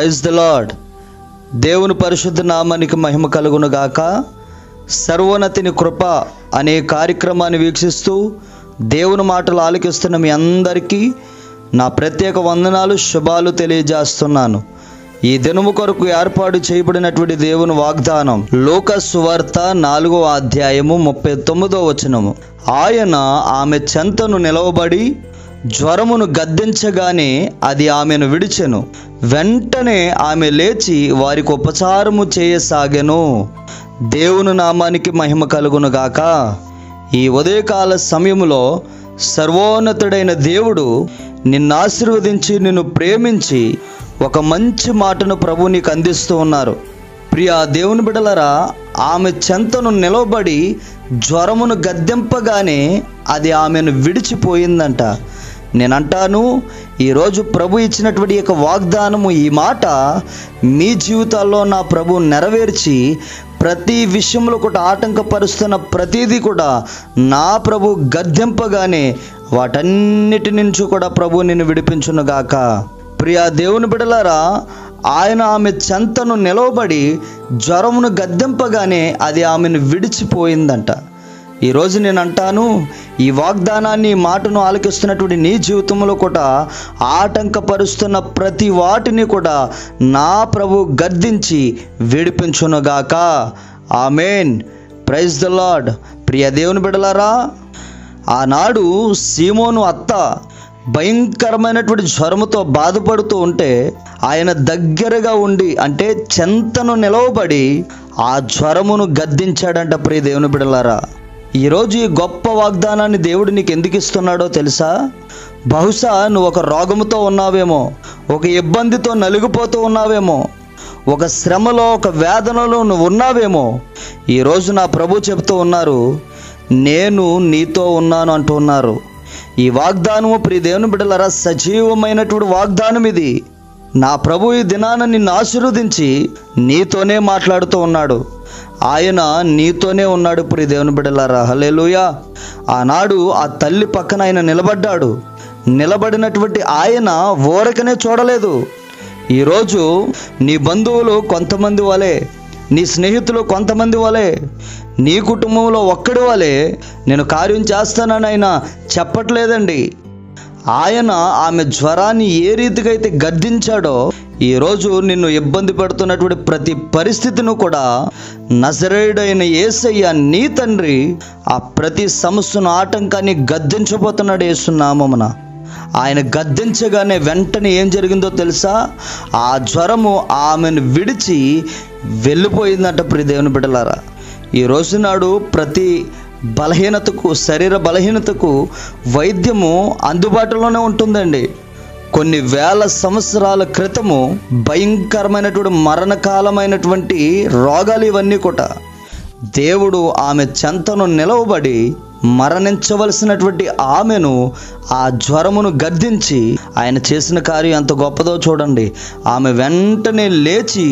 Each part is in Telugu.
Praise the lord. దేవుని పరిశుద్ధ నామానికి మహిమ కలుగును గాక. సర్వోన్నతిని కృప అనే కార్యక్రమాన్ని వీక్షిస్తూ దేవుని మాటలు ఆలకిస్తున్న మీ అందరికీ నా ప్రత్యేక వందనాలు, శుభాలు తెలియజేస్తున్నాను. ఈ దినము కొరకు ఏర్పాటు చేయబడినటువంటి దేవుని వాగ్దానం లూకా సువార్త 4వ అధ్యాయము 39వ వచనము. ఆయన ఆమె చెంతను నిలవబడి జ్వరమును గద్దించగానే అది ఆమెను విడిచెను. వెంటనే ఆమె లేచి వారికి ఉపచారము చేయసాగెను. దేవుని నామానికి మహిమ కలుగును గాక. ఈ ఉదయకాల సమయములో సర్వోన్నతుడైన దేవుడు నిన్ను ఆశీర్వదించి నిన్ను ప్రేమించి ఒక మంచి మాటను ప్రభు నీకు అందిస్తూ ఉన్నారు. ప్రియా దేవుని బిడ్డలారా, ఆమె చెంతను నిలవబడి జ్వరమును గద్దెంపగానే అది ఆమెను విడిచిపోయిందంట. నేనంటాను, ఈరోజు ప్రభు ఇచ్చినటువంటి యొక్క వాగ్దానము, ఈ మాట మీ జీవితాల్లో నా ప్రభు నెరవేర్చి ప్రతి విషయంలో కూడా ఆటంకపరుస్తున్న ప్రతిదీ కూడా నా ప్రభు గద్దెంపగానే వాటన్నిటి నుంచి కూడా ప్రభు నిన్ను విడిపించునుగాక. ప్రియా దేవుని బిడ్డలారా, ఆయన ఆమె చెంతను నిలవబడి జ్వరమును గద్దెంపగానే అది ఆమెను విడిచిపోయిందంట. ఈరోజు నేను అంటాను, ఈ వాగ్దానాన్ని, మాటను ఆలకిస్తున్నటువంటి నీ జీవితంలో కూడా ఆటంకపరుస్తున్న ప్రతి వాటిని కూడా నా ప్రభు గద్దించి విడిపించునుగాక. ఆమేన్. Praise the Lord. ప్రియ దేవుని బిడ్డలారా, ఆనాడు సీమోను అత్త భయంకరమైనటువంటి జ్వరముతో బాధపడుతూ ఉంటే ఆయన దగ్గరగా ఉండి, అంటే చెంతను నిలవబడి ఆ జ్వరమును గద్దించాడంట. ప్రియ దేవుని బిడ్డలారా, ఈరోజు ఈ గొప్ప వాగ్దానాన్ని దేవుడు నీకు ఎందుకు ఇస్తున్నాడో తెలుసా? బహుశా నువ్వు ఒక రోగముతో ఉన్నావేమో, ఒక ఇబ్బందితో నలిగిపోతూ ఉన్నావేమో, ఒక శ్రమలో, ఒక వేదనలో నువ్వు ఉన్నావేమో. ఈరోజు నా ప్రభు చెప్తూ ఉన్నారు, నేను నీతో ఉన్నాను అంటూ ఉన్నారు. ఈ వాగ్దానము ప్రియ దేవుని బిడ్డలారా సజీవమైనటువంటి వాగ్దానం ఇది. నా ప్రభు ఈ దినాన నిన్ను ఆశీర్వదించి నీతోనే మాట్లాడుతూ ఉన్నాడు. ఆయన నీతోనే ఉన్నాడు ప్రియ దేవుని బిడ్డలారా. హల్లెలూయా. ఆనాడు ఆ తల్లి పక్కన ఆయన నిలబడ్డాడు. నిలబడినటువంటి ఆయన ఊరకనే చూడలేదు. ఈరోజు నీ బంధువులు కొంతమంది వలె, నీ స్నేహితులు కొంతమంది వలె, నీ కుటుంబంలో ఒక్కడి వలె నేను కార్యం చేస్తానని ఆయన చెప్పట్లేదండి. ఆయన ఆమె జ్వరాన్ని ఏ రీతిగా అయితే గద్దించాడో, ఈరోజు నిన్ను ఇబ్బంది పెడుతున్నటువంటి ప్రతి పరిస్థితిని కూడా నజరేయుడైన యేసయ్య నీ తండ్రి ఆ ప్రతి సమస్యను, ఆటంకాన్ని గద్దించబోతున్నాడు యేసు నామమున. ఆయన గద్దించగానే వెంటనే ఏం జరిగిందో తెలుసా? ఆ జ్వరము ఆమెను విడిచి వెళ్ళిపోయిందంట. ప్రియ దేవుని బిడ్డలారా, ఈ రోజు నాడు ప్రతి బలహీనతకు, శరీర బలహీనతకు వైద్యము అందుబాటులోనే ఉంటుందండి. కొన్ని వేల సంవత్సరాల క్రితము భయంకరమైనటువంటి మరణకాలమైనటువంటి రోగాలు ఇవన్నీ కూడా దేవుడు ఆమె చెంతను నిలవబడి మరణించవలసినటువంటి ఆమెను ఆ జ్వరమును గద్దించి ఆయన చేసిన కార్యం ఎంత గొప్పదో చూడండి. ఆమె వెంటనే లేచి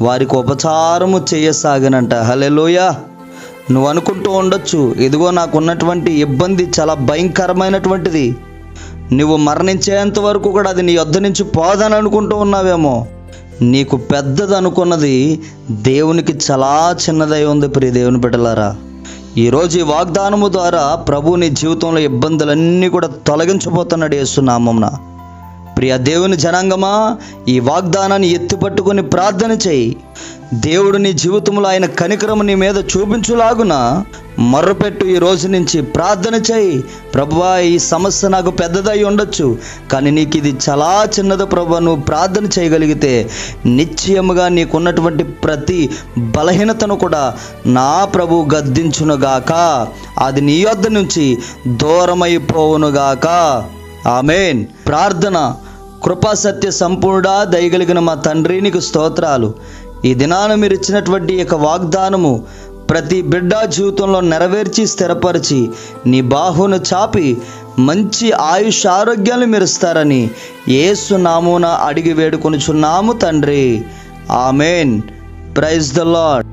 వారికి ఉపచారము చేయసాగనంట. హల్లెలూయా. నువ్వు అనుకుంటూ ఉండొచ్చు, ఇదిగో నాకున్నటువంటి ఇబ్బంది చాలా భయంకరమైనటువంటిది, నువ్వు మరణించేంత వరకు కూడా అది నీ యొద్ద నుంచి పోదని అనుకుంటూ ఉన్నావేమో. నీకు పెద్దది అనుకున్నది దేవునికి చాలా చిన్నదై ఉంది. ప్రియ దేవుని బిడ్డలారా, ఈరోజు ఈ వాగ్దానము ద్వారా ప్రభు నీ జీవితంలో ఇబ్బందులన్నీ కూడా తొలగించబోతున్నాడు యేసు నామమున. ప్రియ దేవుని జనాంగమా, ఈ వాగ్దానాన్ని ఎత్తిపట్టుకొని ప్రార్థన చేయి. దేవుడు నీ జీవితంలో ఆయన కనికరము నీ మీద చూపించులాగున మొర్రపెట్టు. ఈ రోజు నుంచి ప్రార్థన చేయి. ప్రభువా, ఈ సమస్య నాకు పెద్దదై ఉండొచ్చు, కానీ నీకు ఇది చాలా చిన్నది ప్రభువా. నువ్వు ప్రార్థన చేయగలిగితే నిశ్చయముగా నీకున్నటువంటి ప్రతి బలహీనతను కూడా నా ప్రభు గద్దించునుగాక. అది నీ యొద్ద నుంచి దూరమైపోవునుగాక. ఆమేన్. ప్రార్థన. కృపా సత్య సంపూర్ణ దయగలిగిన మా తండ్రి, నీకు స్తోత్రాలు. ఈ దినాన మీరు ఇచ్చినటువంటి యొక్క వాగ్దానము ప్రతి బిడ్డ జీవితంలో నెరవేర్చి స్థిరపరిచి నీ బాహును చాపి మంచి ఆయుష్ ఆరోగ్యాలు మీరు ఇస్తారని యేసు నామమున అడిగి వేడుకొనుచున్నాము తండ్రి. ఆమేన్. Praise the lord.